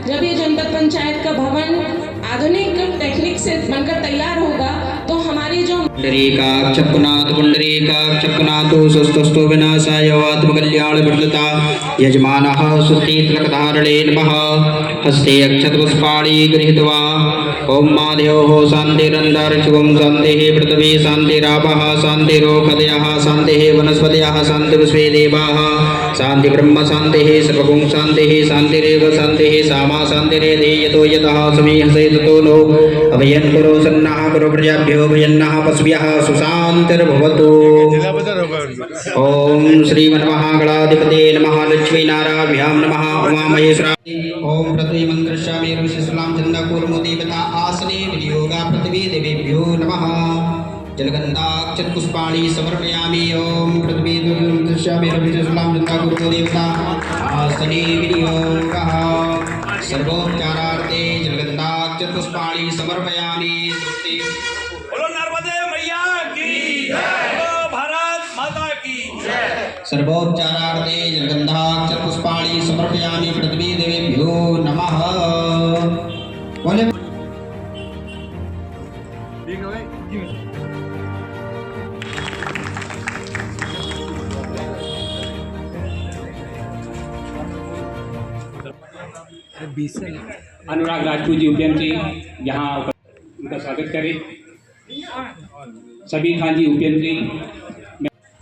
जब ये जनपद पंचायत का भवन आधुनिक टेक्निक से बनकर तैयार होगा तो हमारी जो पुंडरीकाक्षपुनाथो स्वस्तस्तो विनाशाय आत्मकल्याणवर्धता यजमानः सुस्थितिलकधारणे नमः हस्ते अक्षतपुष्पाणि गृहीत्वा ॐ माधयोः शान्तिरन्तरिक्षं शान्तिः पृथिवी शान्तिरापः शान्तिरोषधयः शान्तिः वनस्पतयः शान्तिपुष्पे देवाः शान्ति ब्रह्म शान्तिः सर्वभूम शान्तिः शान्तिरेव शान्तिः सामा शान्तिरेधि यतो यतः समीहसे ततो नो अभयं कुरु सन्नः कुरु प्रजाभ्यो भयन्नः पशुभ्यः सुशान्तिर्भवतु। ओम श्रीमन्महागणाधिपते नमः लक्ष्मीनारायणाभ्यां नमः उमामहेश्वराय ओम पृथ्वी मंत्रस्यामि ऋषिस्लाम चंदकूर्मुदेवता आसने विनियोगा पृथ्वी देवेभ्यो नमः जलगन्धाक्षतपुष्पाणि समर्पयामि ओम पृथ्वी मंत्रस्यामि ऋषिस्लाम चंदकूर्मुदेवता आसने विनियोगः सर्वोपचारार्थे जलगन्धाक्षतपुष्पाणि समर्पयामि। बोलो नर्मदे मैया की जय, बोलो भारत माता की जय। सर्वोपचारार्थे जलगन्धाक्षतपुष्पाणि समर्पयामि पृथ्वी देवेभ्यो नमः। बोले अनुराग राजपूत जी उद्यम जी यहाँ उनका स्वागत करें। सबीर खान जी उद्यम जी।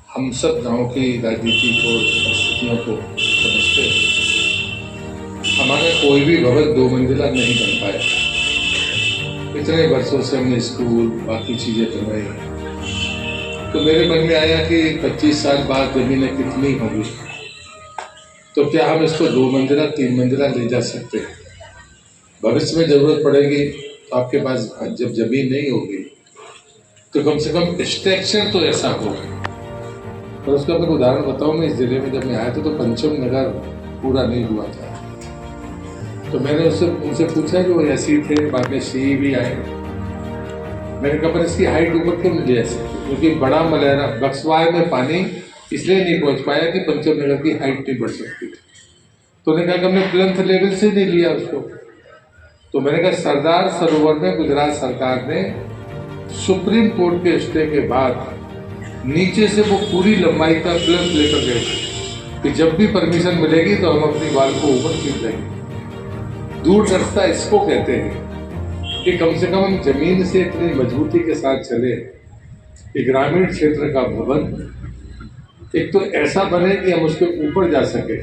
हम सब गांव की राजनीति को परिस्थितियों को समझते हैं। हमारा कोई भी भवन 2 मंजिला नहीं बन पाया। इतने वर्षों से हमने स्कूल बाकी चीजें बनवाई, तो मेरे मन में आया कि 25 साल बाद जमीनें कितनी होंगी, तो क्या हम इसको 2 मंजिला 3 मंजिला ले जा सकते हैं। भविष्य में जरूरत पड़ेगी तो आपके पास जब जमीन नहीं होगी तो कम से कम स्ट्रक्चर तो ऐसा होगा। और उसका मैं उदाहरण बताऊं, मैं इस जिले में जब मैं आया था तो पंचम नगर पूरा नहीं हुआ था। तो मैंने उनसे पूछा कि वो ऐसी थे, बाद में सी भी आए। मैंने कहा पर इसकी हाइट ऊपर क्यों नहीं ले सकते, क्योंकि बड़ा मलहरा बक्सवाय में पानी इसलिए नहीं पहुंच पाया कि पंचम नगर की हाइट नहीं बढ़ सकती थी। तो उन्होंने कहा कि हमने प्लिंथ लेवल से नहीं लिया उसको। तो मैंने कहा सरदार सरोवर में गुजरात सरकार ने सुप्रीम कोर्ट के स्टे के बाद नीचे से वो पूरी लंबाई का प्लिंथ लेकर गए कि जब भी परमिशन मिलेगी तो हम अपनी वाल को ऊपर खींच देंगे। दूरदर्शिता इसको कहते हैं कि कम से कम हम जमीन से इतनी मजबूती के साथ चले कि ग्रामीण क्षेत्र का भवन एक तो ऐसा बने कि हम उसके ऊपर जा सके।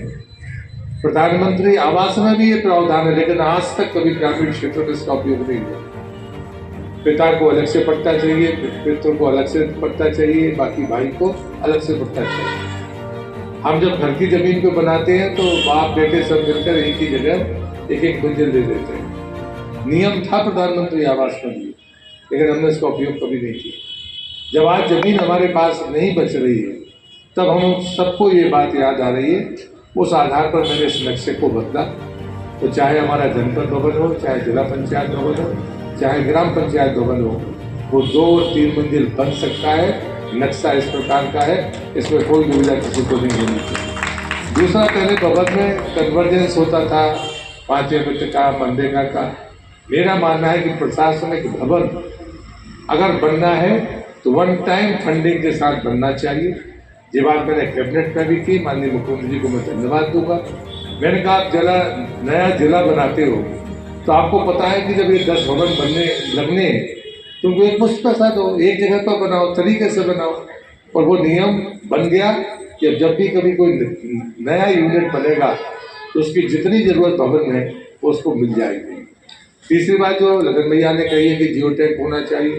प्रधानमंत्री आवास में भी ये प्रावधान है, लेकिन आज तक कभी ग्रामीण क्षेत्र में इसका उपयोग नहीं हुआ। पिता को अलग से पट्टा चाहिए, पितरों को अलग से पट्टा चाहिए, बाकी भाई को अलग से पट्टा चाहिए। हम जब घर की जमीन को बनाते हैं तो बाप बेटे सब मिलकर एक ही जगह एक एक मंजिल दे देते हैं। नियम था प्रधानमंत्री आवास में भी, लेकिन हमने इसका उपयोग कभी नहीं किया। जब आज जमीन हमारे पास नहीं बच रही है तब हम सबको ये बात याद आ रही है। उस आधार पर मैंने इस नक्शे को बदला। तो चाहे हमारा जनपद भवन हो, चाहे जिला पंचायत भवन हो, चाहे ग्राम पंचायत भवन हो, वो 2 और 3 मंजिल बन सकता है। नक्शा इस प्रकार का है, इसमें कोई दुविधा किसी को नहीं होनी चाहिए। दूसरा, पहले भवन में कन्वर्जेंस होता था 5वें वित्त का, मनरेगा का। मेरा मानना है कि प्रशासनिक भवन अगर बनना है तो 1 टाइम फंडिंग के साथ बनना चाहिए। ये बात मैंने कैबिनेट में भी की, माननीय मुख्यमंत्री जी को मैं धन्यवाद दूंगा। मैंने कहा आप नया जिला बनाते हो तो आपको पता है कि जब ये 10 भवन बनने लगने तो उनको एक मुश्त पैसा दो, एक जगह पर बनाओ, तरीके से बनाओ। और वो नियम बन गया कि जब भी कभी कोई नया यूनिट बनेगा तो उसकी जितनी जरूरत भवन में वो उसको मिल जाएगी। तीसरी बात जो लगन भैया ने कही है कि जियोटैग होना चाहिए,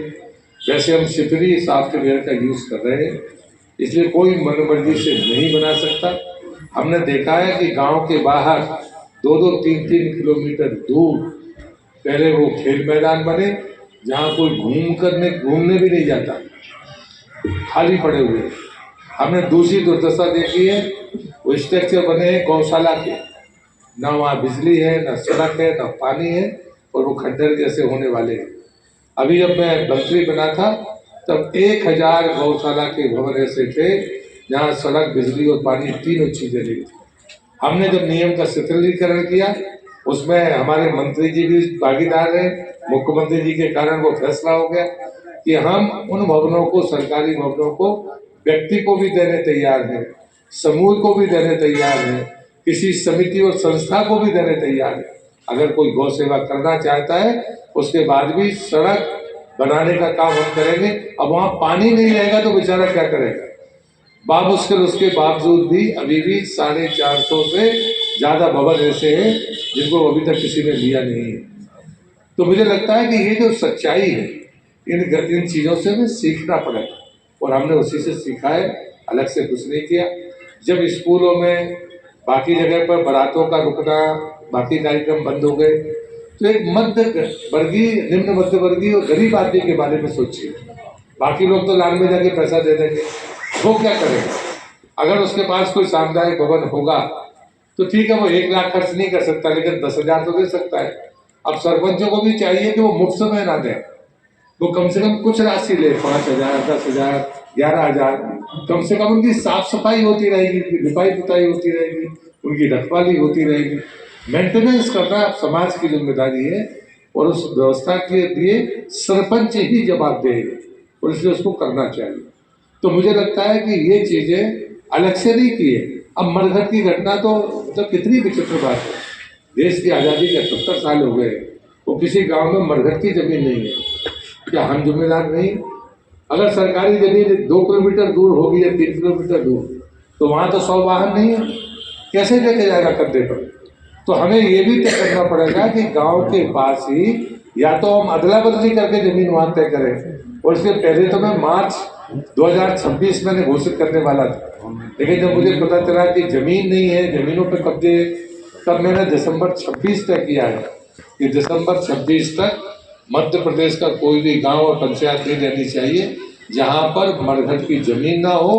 वैसे हम सिफरी सॉफ्टवेयर का यूज़ कर रहे हैं, इसलिए कोई मनमर्जी से नहीं बना सकता। हमने देखा है कि गांव के बाहर 2-2, 3-3 किलोमीटर दूर पहले वो खेल मैदान बने जहां कोई घूमने भी नहीं जाता, खाली पड़े हुए। हमने दूसरी दुर्दशा देखी है, वो स्ट्रक्चर बने हैं गौशाला के, ना वहाँ बिजली है, ना सड़क है, ना पानी है, और वो खंडर जैसे होने वाले हैं। अभी जब मैं मंत्री बना था तब 1000 गौशाला के भवन ऐसे थे जहाँ सड़क, बिजली और पानी तीनों चीजें नहीं थी। हमने जब नियम का शिथिलीकरण किया उसमें हमारे मंत्री जी भी भागीदार हैं। मुख्यमंत्री जी के कारण वो फैसला हो गया कि हम उन भवनों को, सरकारी भवनों को व्यक्ति को भी देने तैयार हैं, समूह को भी देने तैयार हैं, किसी समिति और संस्था को भी देने तैयार हैं। अगर कोई गौ सेवा करना चाहता है उसके बाद भी सड़क बनाने का काम हम करेंगे। अब वहाँ पानी नहीं रहेगा तो बेचारा क्या करेगा। बामुश्किल उसके बावजूद भी अभी भी 450 से ज़्यादा भवन ऐसे हैं जिनको अभी तक किसी ने लिया नहीं है। तो मुझे लगता है कि ये जो सच्चाई है इन चीज़ों से हमें सीखना पड़ेगा और हमने उसी से सीखा है, अलग से कुछ नहीं किया। जब स्कूलों में बाकी जगह पर बारातों का रुकना, बाकी कार्यक्रम बंद हो गए तो एक मध्य वर्गीय, निम्न मध्य वर्गीय और गरीब आदमी के बारे में सोचिए। बाकी लोग तो लाइन में जाके पैसा दे देंगे, वो क्या करेगा। अगर उसके पास कोई सामुदायिक भवन होगा तो ठीक है, वो 1 लाख खर्च नहीं कर सकता लेकिन 10,000 तो दे सकता है। अब सरपंचों को भी चाहिए कि वो मुफ्त में ना दें, वो कम से कम कुछ राशि ले, 5,000, 10,000, 11,000। कम से कम उनकी साफ सफाई होती रहेगी, लिपाई पुताई होती रहेगी, उनकी रखवाली होती रहेगी। मेंटेनेंस करना समाज की जिम्मेदारी है और उस व्यवस्था के लिए सरपंच ही जवाब देगा और इसलिए उसको करना चाहिए। तो मुझे लगता है कि ये चीज़ें अलग से नहीं की है। अब मरघट की घटना तो कितनी विचित्र बात है। देश की आज़ादी के 70 साल हो गए, वो किसी गांव में मरघट की जमीन नहीं है, क्या हम जिम्मेदार नहीं? अगर सरकारी जमीन 2 किलोमीटर दूर होगी या 3 किलोमीटर दूर तो वहाँ तो 100 वाहन नहीं है, कैसे लेके जाएगा कंधे पर? तो हमें ये भी तय करना पड़ेगा कि गांव के पास ही या तो हम अदला बदली करके जमीन वहाँ तय करें। और इसके पहले तो मैं मार्च 2026 मैंने घोषित करने वाला था, लेकिन जब मुझे पता चला कि जमीन नहीं है, जमीनों पर कब्जे, तब मैंने दिसंबर 26 तक किया है कि दिसंबर 26 तक मध्य प्रदेश का कोई भी गांव और पंचायत नहीं रहनी चाहिए जहां पर मरघट की जमीन ना हो,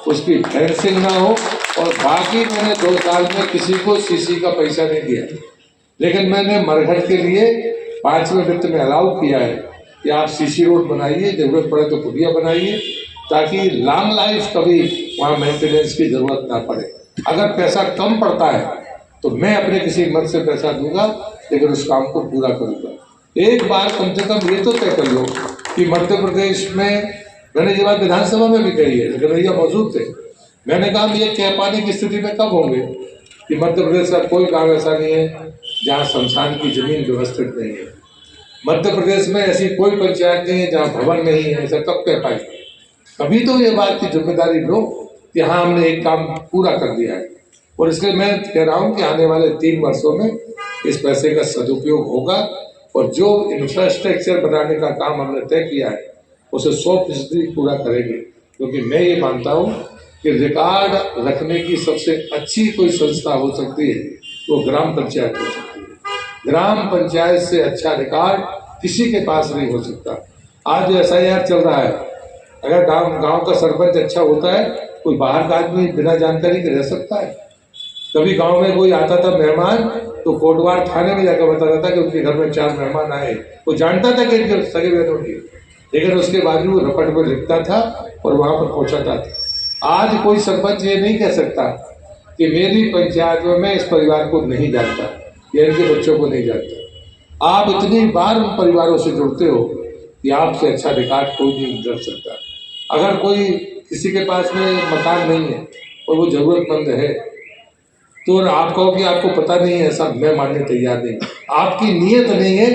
उसकी फेंसिंग ना हो। और बाकी मैंने 2 साल में किसी को सीसी का पैसा नहीं दिया, लेकिन मैंने मरघट के लिए 5वें वित्त में अलाउ किया है कि आप सीसी रोड बनाइए, जरूरत पड़े तो पुलिया बनाइए, ताकि लॉन्ग लाइफ कभी वहाँ मेंटेनेंस की जरूरत ना पड़े। अगर पैसा कम पड़ता है तो मैं अपने किसी मद से पैसा दूंगा, लेकिन उस काम को पूरा करूंगा। एक बार कम से कम ये तो तय कर लो कि मध्य प्रदेश में, मैंने ये बात विधानसभा में भी कही है, लेकिन भैया मौजूद थे, मैंने कहा हम ये कह पाने की स्थिति में कब होंगे कि मध्य प्रदेश का कोई गाँव ऐसा नहीं है जहाँ शमशान की जमीन व्यवस्थित नहीं है। मध्य प्रदेश में ऐसी कोई पंचायत नहीं है जहाँ भवन नहीं है, ऐसा कब कह पाएंगे? कभी तो ये बात की जिम्मेदारी लो कि हाँ हमने एक काम पूरा कर दिया है। और इसलिए मैं कह रहा हूँ कि आने वाले 3 वर्षों में इस पैसे का सदुपयोग होगा और जो इंफ्रास्ट्रक्चर बनाने का काम हमने तय किया है उसे 100% पूरा करेंगे। क्योंकि मैं ये मानता हूँ कि रिकॉर्ड रखने की सबसे अच्छी कोई संस्था हो सकती है वो ग्राम पंचायत हो सकती है। ग्राम पंचायत से अच्छा रिकॉर्ड किसी के पास नहीं हो सकता। आज SIR चल रहा है, अगर गांव का सरपंच अच्छा होता है, कोई बाहर का आदमी बिना जानकारी के रह सकता है? कभी गांव में कोई आता था मेहमान तो कोटवार थाने में जाकर बताता था कि उनके घर में 4 मेहमान आए, वो जानता था कि इनके सगे बहनों की, लेकिन उसके बाद भी वो रपट में लिखता था और वहां पर पहुंचाता था। आज कोई सरपंच ये नहीं कह सकता कि मेरी पंचायत में मैं इस परिवार को नहीं जानता या इनके बच्चों को नहीं जानता। आप इतनी बार उन परिवारों से जुड़ते हो कि आपसे अच्छा रिकॉर्ड कोई नहीं कर सकता। अगर कोई किसी के पास में मकान नहीं है और वो जरूरतमंद है तो आप कहो कि आपको पता नहीं है, ऐसा मैं मानने तैयार नहीं। आपकी नीयत नहीं है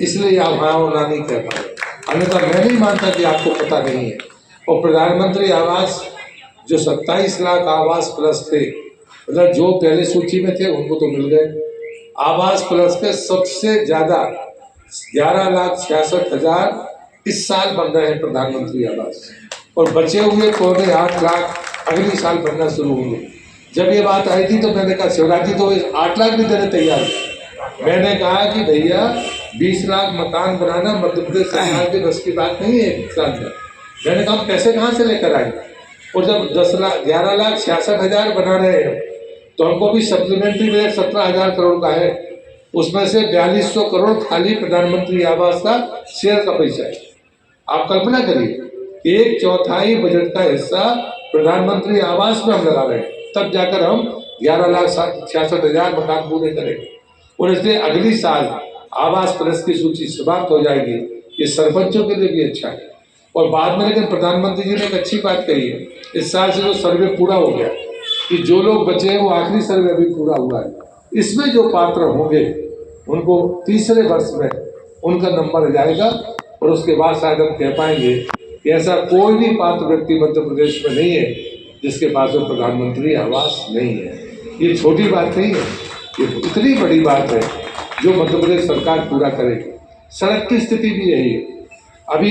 इसलिए आप हाँ और ना नहीं कह पा रहे, अन्यथा मैं नहीं मानता कि आपको पता नहीं है। और प्रधानमंत्री आवास जो 27 लाख आवास प्लस थे, मतलब जो पहले सूची में थे उनको तो मिल गए। आवास प्लस के सबसे ज़्यादा 11,66,000 इस साल बन रहे हैं प्रधानमंत्री आवास, और बचे हुए 8 लाख अगले साल बनना शुरू होंगे। जब ये बात आई थी तो मैंने कहा शिवराज जी तो 8 लाख भी देने तैयार है। मैंने कहा कि भैया 20 लाख मकान बनाना मध्य प्रदेश सरकार के बस की बात नहीं है एक साल में। मैंने कहा पैसे कहाँ से लेकर आए, और जब 11,66,000 बना रहे हैं तो हमको भी सप्लीमेंट्री बजट 17,000 करोड़ का है, उसमें से 4,200 करोड़ खाली प्रधानमंत्री आवास का शेयर का पैसा है। आप कल्पना करिए 1/4 बजट का हिस्सा प्रधानमंत्री आवास में हम लगा रहे हैं, तब जाकर हम 11,66,000 मकान पूरे करेंगे। और इसलिए अगली साल आवास प्लस की सूची समाप्त हो जाएगी। ये सरपंचों के लिए भी अच्छा है। और बाद में लेकिन प्रधानमंत्री जी ने एक अच्छी बात कही है, इस साल से जो सर्वे पूरा हो गया कि जो लोग बचे हैं वो आखिरी सर्वे अभी पूरा हुआ है, इसमें जो पात्र होंगे उनको तीसरे वर्ष में उनका नंबर जाएगा और उसके बाद शायद हम कह पाएंगे कि ऐसा कोई भी पात्र व्यक्ति मध्य प्रदेश में नहीं है जिसके पास वो प्रधानमंत्री आवास नहीं है। ये छोटी बात नहीं है, ये इतनी बड़ी बात है जो मध्य प्रदेश सरकार पूरा करेगी। सड़क की स्थिति भी यही है। अभी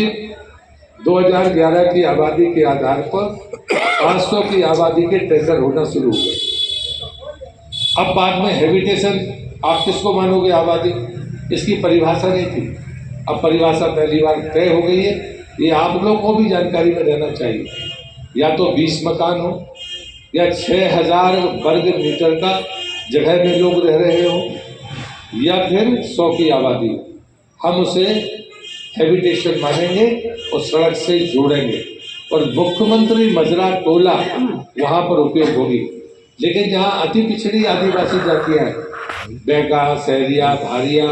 2011 की आबादी के आधार पर 500 की आबादी के टेंडर होना शुरू हो गए। अब बाद में हैबिटेशन आप किसको मानोगे आबादी, इसकी परिभाषा नहीं थी, अब परिभाषा पहली बार तय हो गई है। ये आप लोग को भी जानकारी में रहना चाहिए। या तो 20 मकान हो या 6000 वर्ग मीटर का जगह में लोग रह रहे हो या फिर 100 की आबादी हो, हम उसे हैबिटेशन मानेंगे और सड़क से जोड़ेंगे और मुख्यमंत्री मजरा टोला वहाँ पर उपयोग होगी। लेकिन जहाँ अति पिछड़ी आदिवासी जातियाँ हैं, बैगा, सहरिया, भारिया,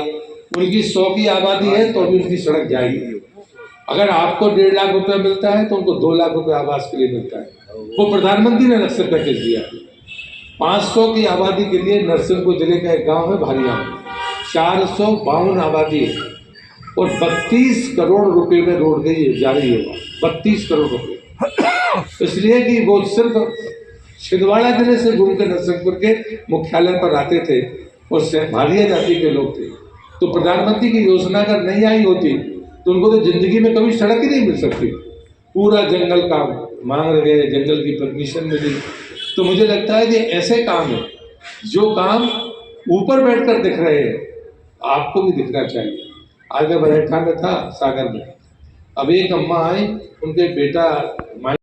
उनकी 100 की आबादी है तो भी उनकी सड़क जाएगी। अगर आपको 1.5 लाख रुपया मिलता है तो उनको 2 लाख रुपया आवास के लिए मिलता है। वो प्रधानमंत्री ने अलग से पैकेज दिया। 500 की आबादी के लिए नरसिंहपुर जिले का एक गांव है भारिया में 452 आबादी है और 32 करोड़ रुपए में रोड गई है, जारी होगा 32 करोड़ रुपए। इसलिए कि वो सिर्फ छिंदवाड़ा जिले से घूम के नरसिंहपुर के मुख्यालय पर आते थे और भारिया जाति के लोग थे। तो प्रधानमंत्री की योजना अगर नहीं आई होती तो उनको तो जिंदगी में कभी सड़क ही नहीं मिल सकती। पूरा जंगल का मांग रहे, जंगल की परमिशन मिली। तो मुझे लगता है कि ऐसे काम है जो काम ऊपर बैठकर दिख रहे हैं, आपको भी दिखना चाहिए। आगे बरेठा में था सागर में, अब एक अम्मा आई, उनके बेटा